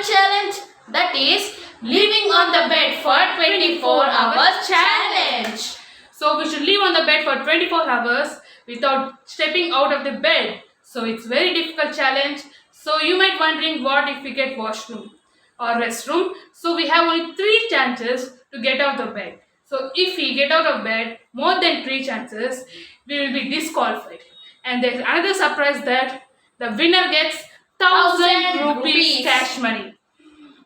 challenge, that is living on the bed for 24 hours challenge. So we should live on the bed for 24 hours without stepping out of the bed. So it's very difficult challenge. So you might wondering what if we get washroom or restroom. So we have only 3 chances to get out of bed. So if we get out of bed more than 3 chances, we will be disqualified. And there's another surprise that the winner gets 1000 rupees cash money.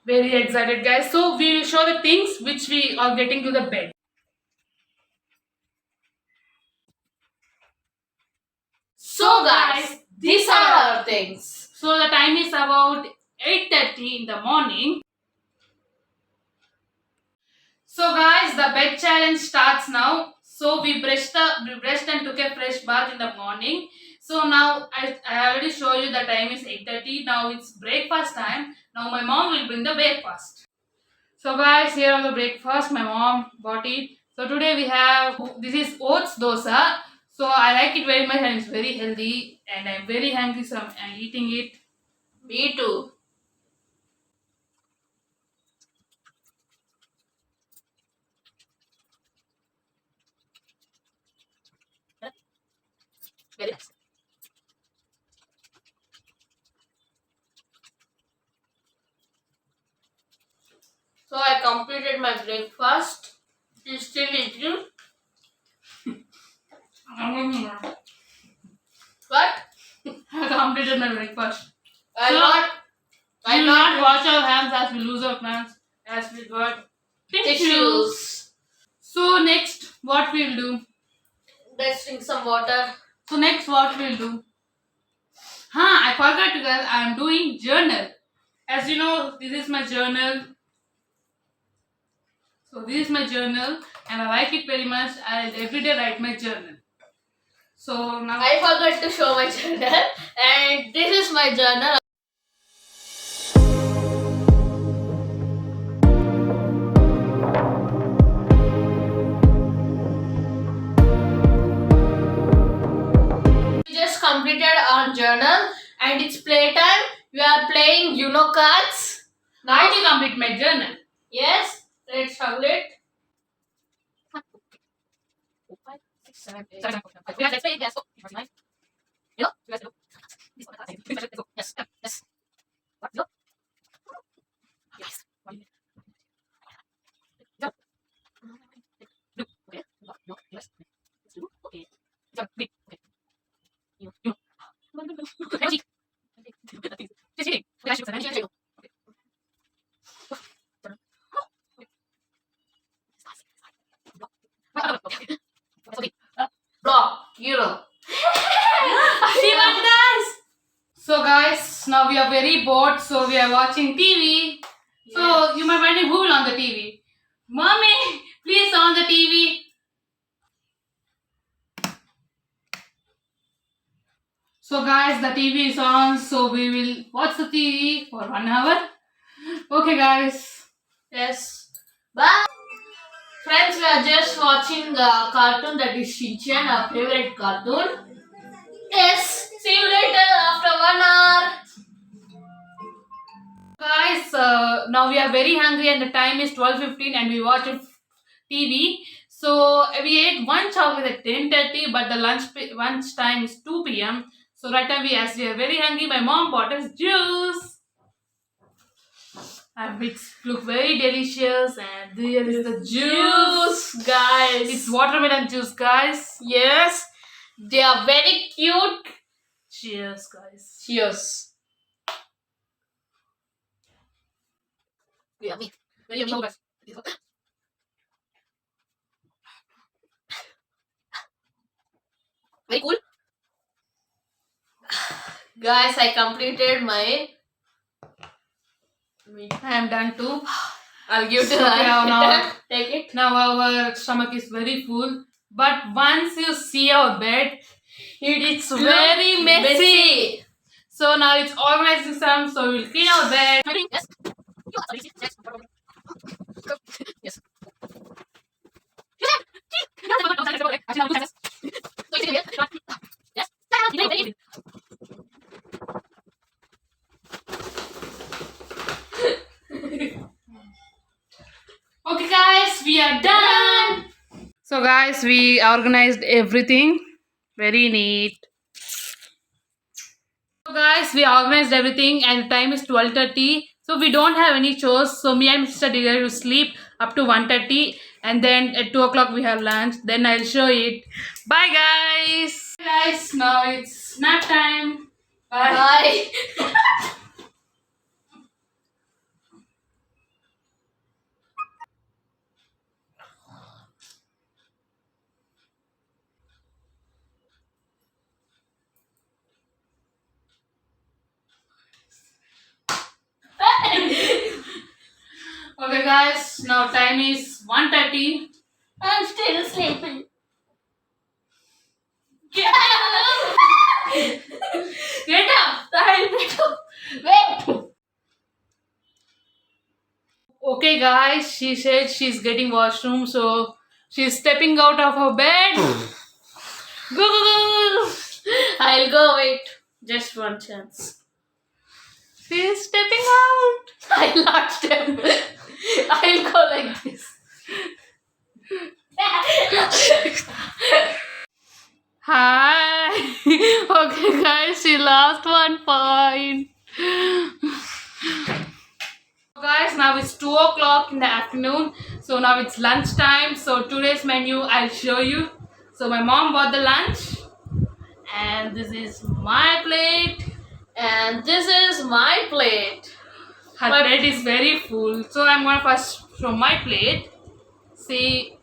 Very excited guys. So we will show the things which we are getting to the bed. So guys, these are our things. So the time is about 8:30 in the morning. So guys, the bed challenge starts now. So we brushed and took a fresh bath in the morning. So now I already show you the time is 8:30. Now it's breakfast time. Now my mom will bring the breakfast. So guys, here are the breakfast. My mom bought it. So today we have, this is oats dosa. So I like it very much and it's very healthy and I'm very hungry, so I'm eating it. Me too. Very nice. So I completed my breakfast. You still eating? What? I completed my breakfast. I So, not. We will not wash our hands as we lose our plants as we got tissues. So next, what we'll do? Let's drink some water. So next, what we'll do? I forgot to guys. I'm doing journal. As you know, this is my journal. So this is my journal, and I like it very much. I every day write my journal. So now I forgot to show my journal, and this is my journal. We just completed our journal, and it's playtime. We are playing Uno cards. I need to complete my journal. Yes, let's shuffle it. Block, Euro. See what guys? So guys, now we are very bored, so we are watching TV. So you might wonder who will on the TV. Mommy, please on the TV. So guys, the TV is on, so we will watch the TV for 1 hour. Okay guys. Yes. Bye. Friends, we are just watching a cartoon, that is Shinchan, our favorite cartoon. Yes. See you later after 1 hour. Guys, now we are very hungry and the time is 12:15 and we watched TV. So we ate one chocolate at 10:30, but the lunch time is 2 p.m. So right now as we are very hungry, my mom bought us juice. And it look very delicious, and there is the juice, guys. It's watermelon juice, guys. Yes. They are very cute. Cheers, guys. Cheers. Yummy. Very yummy, guys. Very cool. Guys, I completed my. I am done too. I'll give to So, now, Take it. now our stomach is very full. But once you see our bed, it's very messy. So now it's organizing some, so we'll clean our bed. Yes. Yes. we are done. So guys, we organized everything. Very neat. So guys, we organized everything and the time is 12:30. So we don't have any chores. So me and Mr. decided to sleep up to 1:30 and then at 2 o'clock we have lunch. Then I'll show it. Bye guys. Guys, now it's nap time. Bye. Bye. Okay guys, now time is 1:30. I'm still sleeping. Get up! Get up. Wait. Okay guys, she said she's getting washroom, so she's stepping out of her bed. Go go go. I'll go. Wait. Just one chance. She's stepping out. I'll not step. I'll go like this. Hi. Okay guys, she lost 1 point. Guys, now it's 2 o'clock in the afternoon. So now it's lunch time. So today's menu I'll show you. So my mom bought the lunch. And this is my plate. And this is my plate. Her My- plate is very full. So I'm gonna first show my plate. See,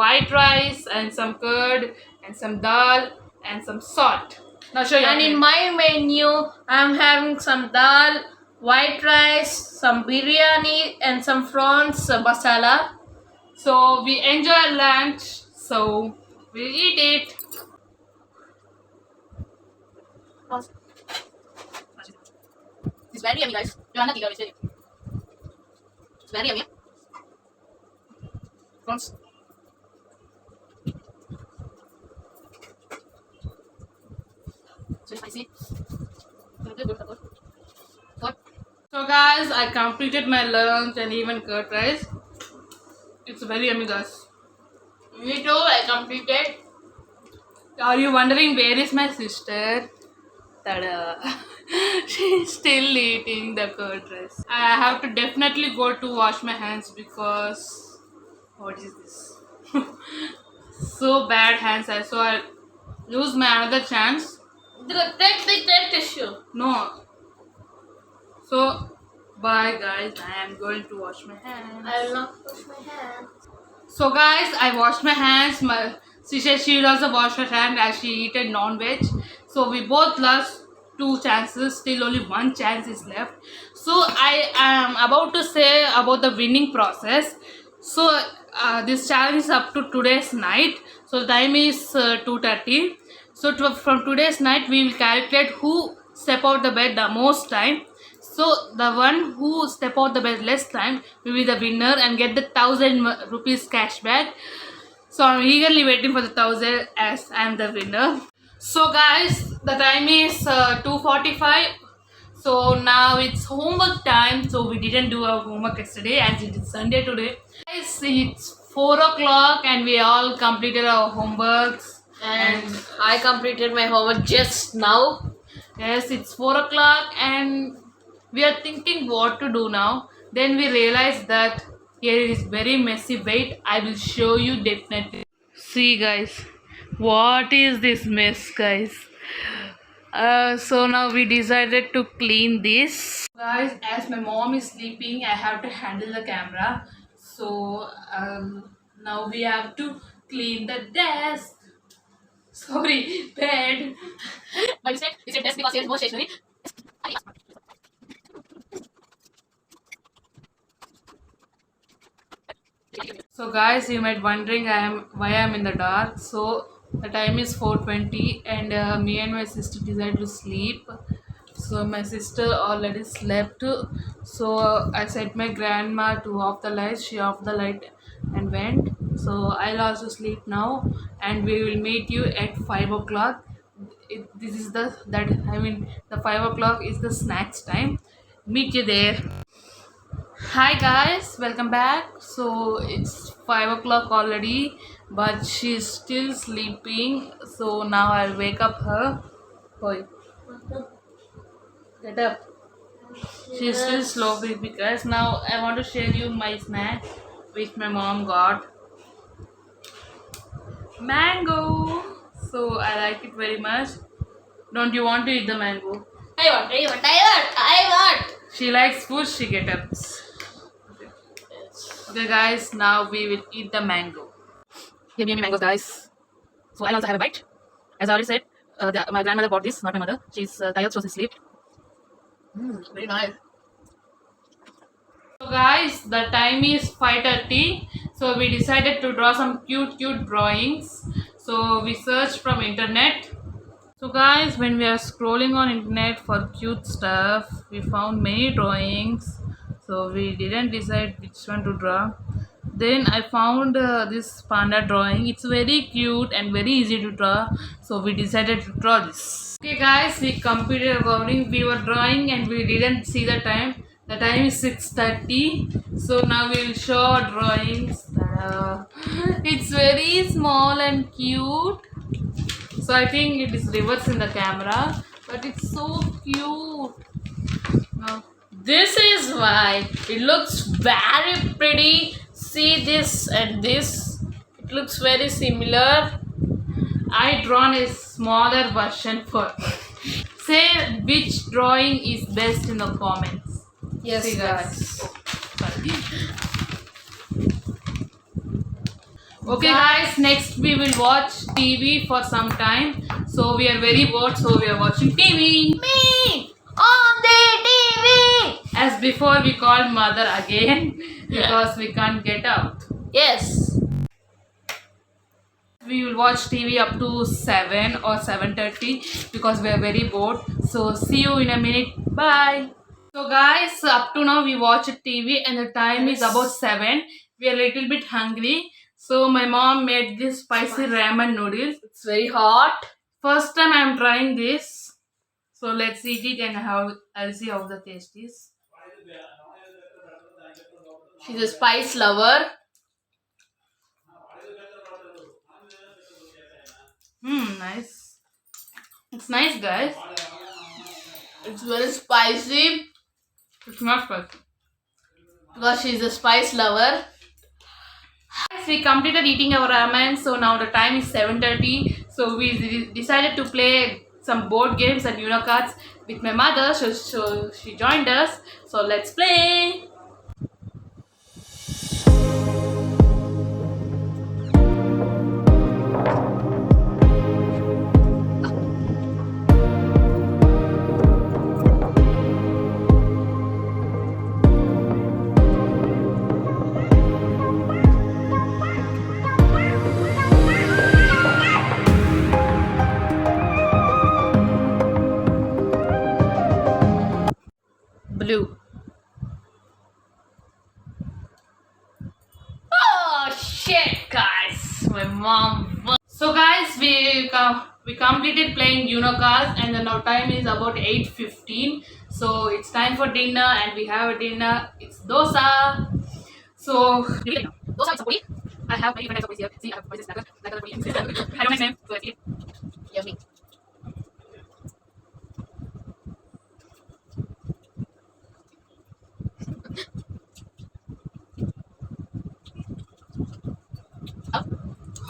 white rice and some curd and some dal and some salt. Now show you. And in my menu, I'm having some dal, white rice, some biryani, and some prawns masala. So we enjoy lunch. So we eat it. It's very yummy, guys. Joanna, it's very yummy. Prawns. So spicy. Good. So guys, I completed my lunch and even curd rice. It's very yummy, guys. Me too. I completed. Are you wondering where is my sister? Tada! She's still eating the curd rice. I have to definitely go to wash my hands because what is this? So bad hands. So I lose my another chance. Take tissue. No. So bye guys. I am going to wash my hands. I will not wash my hands. So guys, I washed my hands. She said she will also wash her hand as she eaten non-veg. So we both lost 2 chances. Still only 1 chance is left. So I am about to say about the winning process. So this challenge is up to today's night. So the time is 2:30. So from today's night we will calculate who step out the bed the most time. So the one who step out the bed less time will be the winner and get the 1,000 rupees cash back. So I'm eagerly waiting for the 1,000 as I'm the winner. So guys, the time is 2:45. So now it's homework time. So we didn't do our homework yesterday as it is Sunday today. Guys, it's 4 o'clock and we all completed our homeworks. And I completed my homework just now. Yes, it's 4 o'clock and we are thinking what to do now. Then we realized that here is very messy. Wait, I will show you definitely. See guys, what is this mess guys? So now we decided to clean this. Guys, as my mom is sleeping, I have to handle the camera. So now we have to clean the desk. Sorry, bed. But you said desk because there's more stationery. So guys, you might wondering why I'm in the dark. So the time is 4:20 and me and my sister decided to sleep. So my sister already slept. So I said my grandma to off the light. She off the light and went. So I'll also sleep now and we will meet you at 5 o'clock. This is the 5 o'clock is the snacks time. Meet you there. Hi guys, welcome back. So it's 5 o'clock already, but she's still sleeping. So now I'll wake up her. Boy, get up. She's still sleeping because now I want to share you my snack which my mom got. Mango. So I like it very much. Don't you want to eat the mango? I want. She likes food, she get up. Okay guys, now we will eat the mango. Here me mangoes guys. So I'll also have a bite. As I already said, my grandmother bought this, not my mother. She's tired, so she sleep. Very nice. So guys, the time is 5:30. So we decided to draw some cute drawings. So we searched from internet. So guys, when we are scrolling on internet for cute stuff, we found many drawings. So we didn't decide which one to draw. Then I found this panda drawing. It's very cute and very easy to draw. So we decided to draw this. Okay guys, we completed drawing. We were drawing and we didn't see the time. The time is 6:30. So now we will show our drawings. It's very small and cute. So I think it is reverse in the camera, but it's so cute. Now, This is why it looks very pretty. See this and this. It looks very similar. I drawn a smaller version for her. Say which drawing is best in the comments. Yes, See, guys. Sorry. Okay guys, next we will watch TV for some time. So we are very bored, so we are watching TV. Me on the TV. As before, we called mother again because we can't get out. Yes. We will watch TV up to 7 or 7:30 because we are very bored. So see you in a minute. Bye. So guys, up to now we watched TV and the time is about 7. We are a little bit hungry. So my mom made this spicy ramen noodles. It's very hot. First time I am trying this. So let's eat it and I'll see how the taste is. She's a spice lover. Nice. It's nice, guys. It's very spicy It's not spicy. because she's a spice lover. Guys, we completed eating our ramen, so now the time is 7:30. So we decided to play some board games and cards with my mother. So she joined us. So let's play. Blue. Oh shit, guys! My mom. So guys, we completed playing cards and then our time is about 8:15. So it's time for dinner and we have a dinner. It's dosa. So dosa with sapuri. I have many different types of here. See, I have spices, black color puri. I don't like name, so let's eat. Yummy.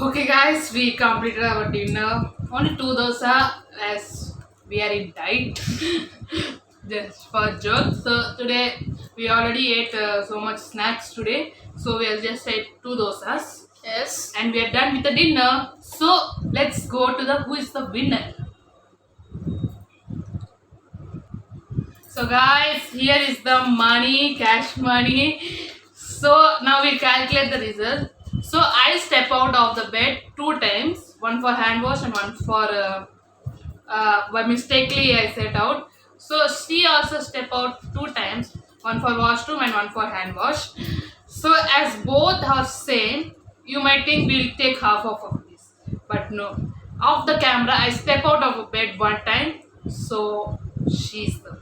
Okay guys, we completed our dinner. Only 2 dosa as we are in diet. Just for joke. So today we already ate so much snacks today. So we'll just eat 2 dosas. Yes. And we are done with the dinner. So let's go to the who is the winner. So guys, here is the money, cash money. So now we calculate the result. So I step out of the bed 2 times, one for hand wash and one for by mistakenly I set out. So she also step out 2 times, one for washroom and one for hand wash. So as both are same, you might think we'll take half of this, but no. Off the camera, I step out of bed 1 time, so she's the.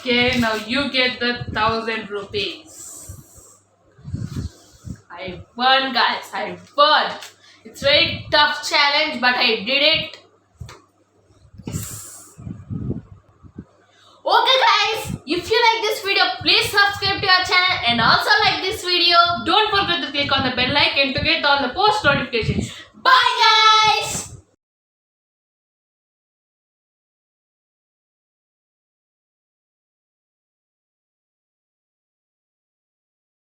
Okay, now you get the 1,000 rupees. I won, guys. I won. It's very tough challenge, but I did it. Okay, guys. If you like this video, please subscribe to our channel and also like this video. Don't forget to click on the bell icon to get all the post notifications. Bye, guys.